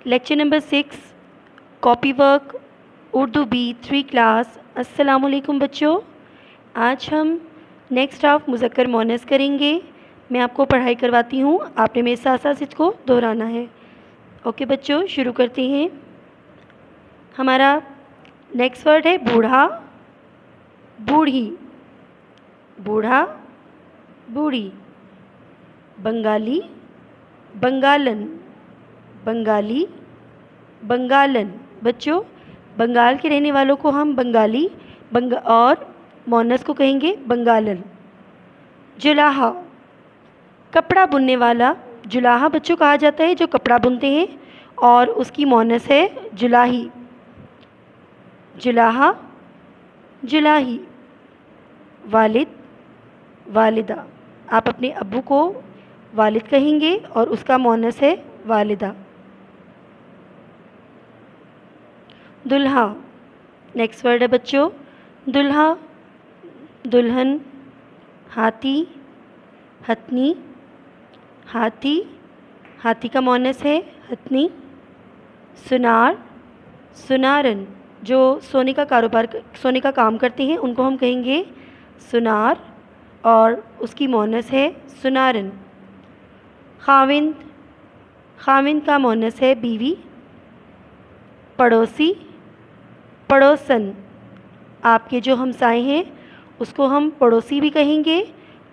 Lecture number 6 copy work Urdu B 3 class. अस्सलाम वालेकुम बच्चों, आज हम नेक्स्ट हाफ मुज़क्कर मोनस करेंगे। मैं आपको पढ़ाई करवाती हूँ, आपने मेरे साथ साथ इसको दोहराना है। ओके बच्चों, शुरू करते हैं। हमारा नेक्स्ट वर्ड है बूढ़ा, बूढ़ी, बूढ़ा, बूढ़ी। बंगाली, बंगालन, बंगाली, बंगालन। बच्चों, बंगाल के रहने वालों को हम बंगाली और मोनस को कहेंगे बंगालन। जुलाहा, कपड़ा बुनने वाला। जुलाहा बच्चों कहा जाता है जो कपड़ा बुनते हैं, और उसकी मोनस है जुलाही। जुलाहा, जुलाही। वालिद, वालिदा। आप अपने अब्बू को वालिद कहेंगे और उसका मोनस है वालिदा। दुल्हा, नेक्स्ट वर्ड है बच्चों दुल्हा, दुल्हन, हाथी, हथनी, हाथी, हाथी का मोनस है हथनी। सुनार, सुनारन। जो सोने का काम करते हैं उनको हम कहेंगे सुनार, और उसकी मोनस है सुनारन। खाविंद, खाविंद का मोनस है बीवी। पड़ोसी, पड़ोसन। आपके जो हमसाए हैं उसको हम पड़ोसी भी कहेंगे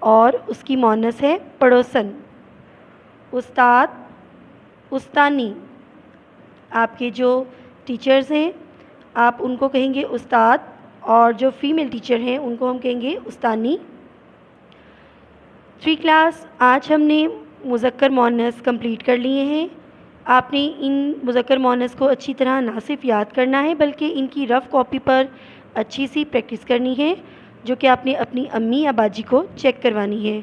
और उसकी मोनस है पड़ोसन। उस्ताद, उस्तानी। आपके जो टीचर्स हैं आप उनको कहेंगे उस्ताद, और जो फीमेल टीचर हैं उनको हम कहेंगे उस्तानी। 3 क्लास आज हमने मुज़क्कर मोनस कंप्लीट कर लिए हैं। आपने इन मुज़क्कर मोनस को अच्छी तरह ना सिर्फ याद करना है बल्कि इनकी रफ़ कॉपी पर अच्छी सी प्रैक्टिस करनी है, जो कि आपने अपनी अम्मी या बाजी को चेक करवानी है।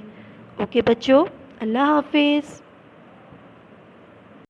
ओके बच्चों, अल्लाह हाफिज़।